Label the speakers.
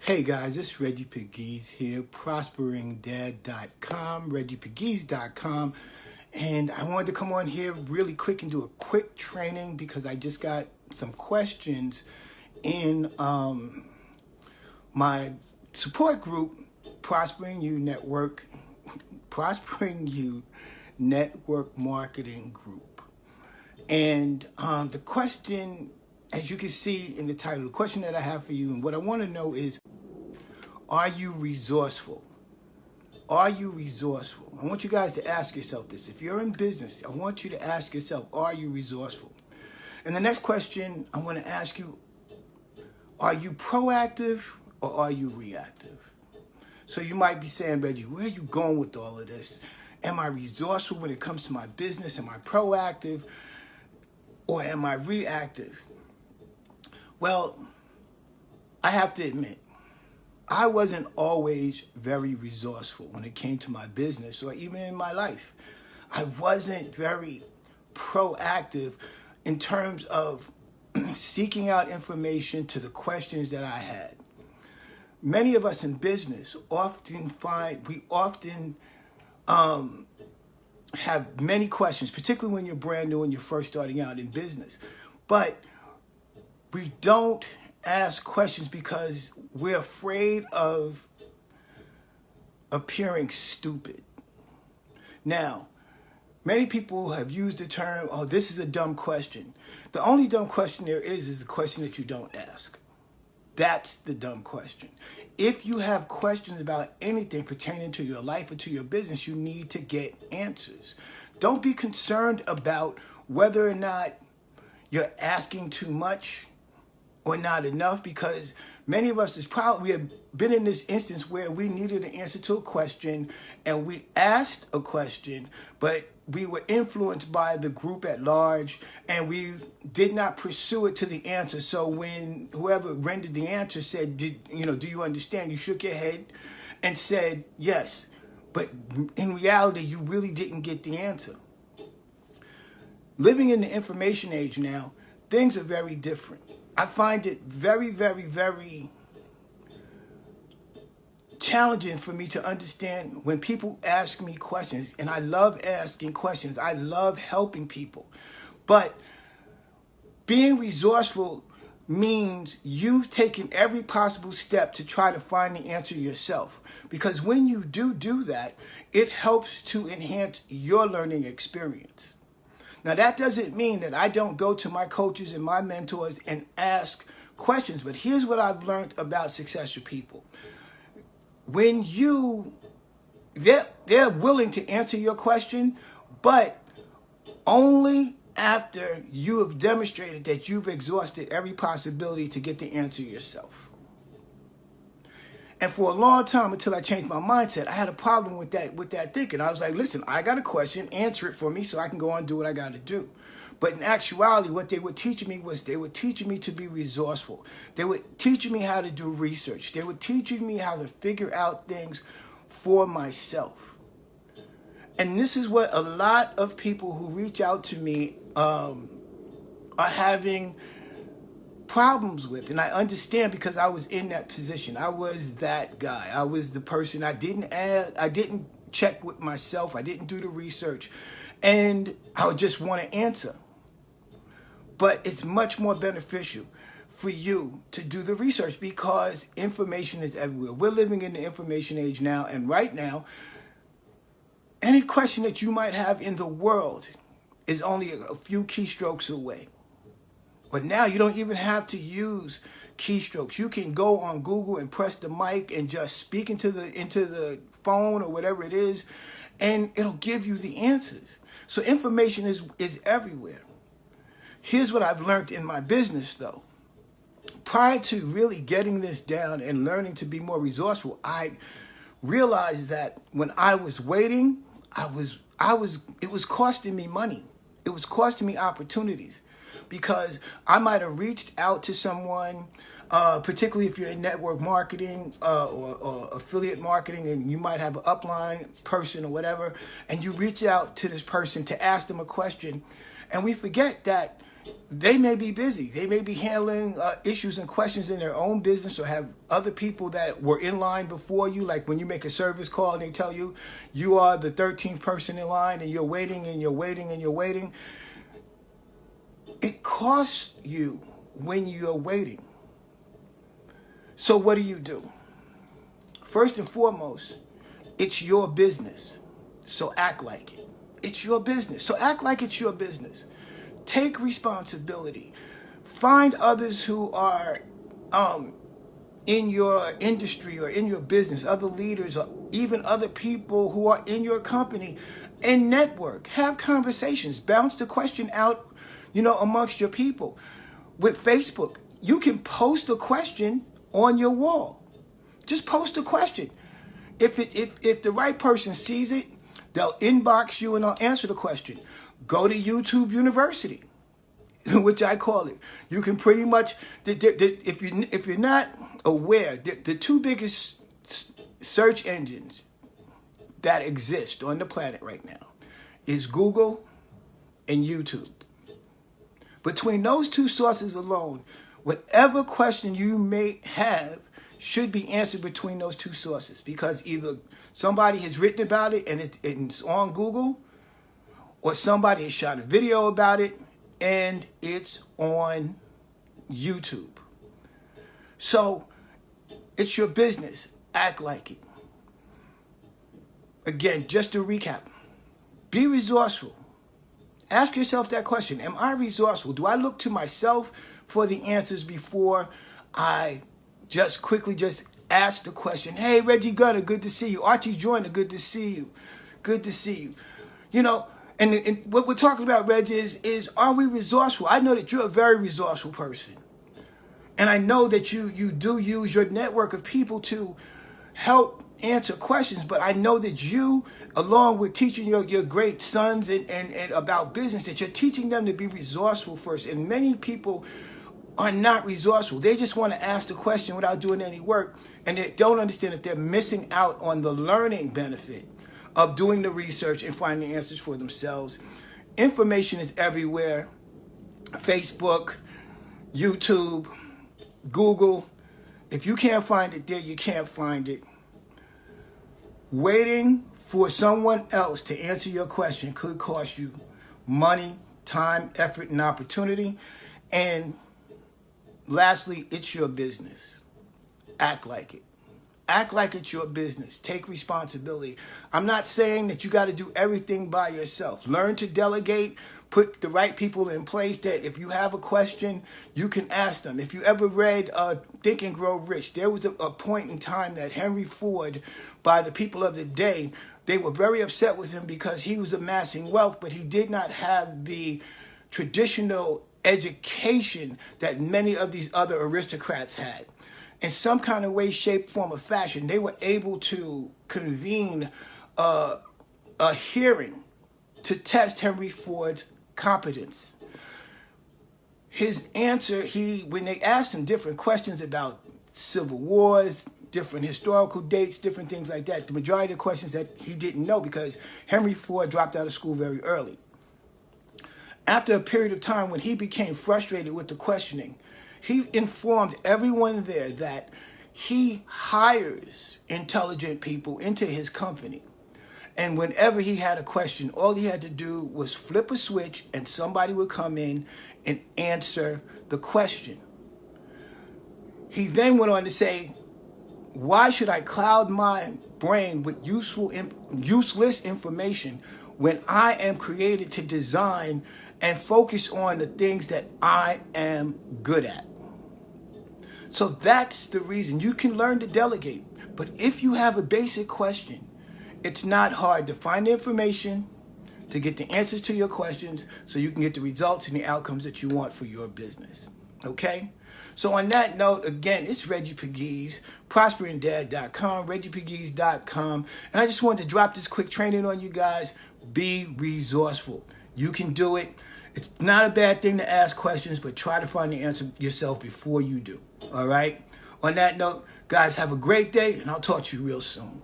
Speaker 1: Hey guys, it's Reggie Pegues here, prosperingdad.com, reggiepegues.com, and I wanted to come on here really quick and do a quick training because I just got some questions in my support group, Prospering You Network Marketing Group. And the question, as you can see in the title, the question that I have for you and what I want to know is, are you resourceful? Are you resourceful? I want you guys to ask yourself this. If you're in business, I want you to ask yourself, are you resourceful? And the next question I want to ask you, are you proactive or are you reactive? So you might be saying, Reggie, where are you going with all of this? Am I resourceful when it comes to my business? Am I proactive or am I reactive? Well, I have to admit, I wasn't always very resourceful when it came to my business or even in my life. I wasn't very proactive in terms of seeking out information to the questions that I had. Many of us in business often have many questions, particularly when you're brand new and you're first starting out in business. But we don't ask questions because we're afraid of appearing stupid. Now, many people have used the term, oh, this is a dumb question. The only dumb question there is the question that you don't ask. That's the dumb question. If you have questions about anything pertaining to your life or to your business, you need to get answers. Don't be concerned about whether or not you're asking too much or not enough, because many of us we have been in this instance where we needed an answer to a question and we asked a question, but we were influenced by the group at large and we did not pursue it to the answer. So when whoever rendered the answer said, do you understand? You shook your head and said yes, but in reality, you really didn't get the answer. Living in the information age now, things are very different. I find it very, very, very challenging for me to understand when people ask me questions, and I love asking questions. I love helping people. But being resourceful means you've taken every possible step to try to find the answer yourself. Because when you do that, it helps to enhance your learning experience. Now, that doesn't mean that I don't go to my coaches and my mentors and ask questions, but here's what I've learned about successful people. When they're willing to answer your question, but only after you have demonstrated that you've exhausted every possibility to get the answer yourself. And for a long time, until I changed my mindset, I had a problem with that thinking. I was like, listen, I got a question, answer it for me so I can go on and do what I got to do. But in actuality, what they were teaching me was they were teaching me to be resourceful. They were teaching me how to do research. They were teaching me how to figure out things for myself. And this is what a lot of people who reach out to me are having problems with, and I understand because I was in that position. I was that guy. I was the person. I didn't check with myself. I didn't do the research, and I would just want to answer. But it's much more beneficial for you to do the research because information is everywhere. We're living in the information age now, and right now, any question that you might have in the world is only a few keystrokes away. But now you don't even have to use keystrokes. You can go on Google and press the mic and just speak into the phone or whatever it is, and it'll give you the answers. So information is everywhere. Here's what I've learned in my business, though. Prior to really getting this down and learning to be more resourceful, I realized that when I was waiting, it was costing me money. It was costing me opportunities. Because I might have reached out to someone, particularly if you're in network marketing or affiliate marketing, and you might have an upline person or whatever, and you reach out to this person to ask them a question, and we forget that they may be busy. They may be handling issues and questions in their own business, or have other people that were in line before you. Like when you make a service call and they tell you you are the 13th person in line and you're waiting and you're waiting and you're waiting. It costs you when you're waiting. So what do? First and foremost, it's your business. So act like it. It's your business. So act like it's your business. Take responsibility. Find others who are in your industry or in your business, other leaders, or even other people who are in your company, and network. Have conversations. Bounce the question out, amongst your people. With Facebook, you can post a question on your wall. Just post a question. If the right person sees it, they'll inbox you and they'll answer the question. Go to YouTube University, which I call it. You can pretty much, if you're not aware, the two biggest search engines that exist on the planet right now is Google and YouTube. Between those two sources alone, whatever question you may have should be answered between those two sources, because either somebody has written about it and it's on Google, or somebody has shot a video about it and it's on YouTube. So it's your business. Act like it. Again, just to recap, be resourceful. Ask yourself that question. Am I resourceful? Do I look to myself for the answers before I just quickly ask the question? Hey, Reggie Gunner, good to see you. Archie Joyner, good to see you. Good to see you. And what we're talking about, Reg, is are we resourceful? I know that you're a very resourceful person. And I know that you do use your network of people to help answer questions, but I know that you, along with teaching your great sons and about business, that you're teaching them to be resourceful first. And many people are not resourceful. They just want to ask the question without doing any work, and they don't understand that they're missing out on the learning benefit of doing the research and finding answers for themselves. Information is everywhere. Facebook, YouTube, Google. If you can't find it there, you can't find it. Waiting for someone else to answer your question could cost you money, time, effort, and opportunity. And lastly, it's your business. Act like it. Act like it's your business. Take responsibility. I'm not saying that you got to do everything by yourself. Learn to delegate. Put the right people in place that if you have a question, you can ask them. If you ever read Think and Grow Rich, there was a point in time that Henry Ford, by the people of the day, they were very upset with him because he was amassing wealth, but he did not have the traditional education that many of these other aristocrats had. In some kind of way, shape, form, or fashion, they were able to convene a hearing to test Henry Ford's competence. His answer, when they asked him different questions about civil wars, different historical dates, different things like that, the majority of the questions that he didn't know because Henry Ford dropped out of school very early. After a period of time when he became frustrated with the questioning, he informed everyone there that he hires intelligent people into his company. And whenever he had a question, all he had to do was flip a switch and somebody would come in and answer the question. He then went on to say, why should I cloud my brain with useless information when I am created to design and focus on the things that I am good at? So that's the reason. You can learn to delegate. But if you have a basic question, it's not hard to find the information, to get the answers to your questions, so you can get the results and the outcomes that you want for your business. Okay? So on that note, again, it's Reggie Pegues, prosperinDad.com, ReggiePegues.com. And I just wanted to drop this quick training on you guys. Be resourceful. You can do it. It's not a bad thing to ask questions, but try to find the answer yourself before you do. All right? On that note, guys, have a great day, and I'll talk to you real soon.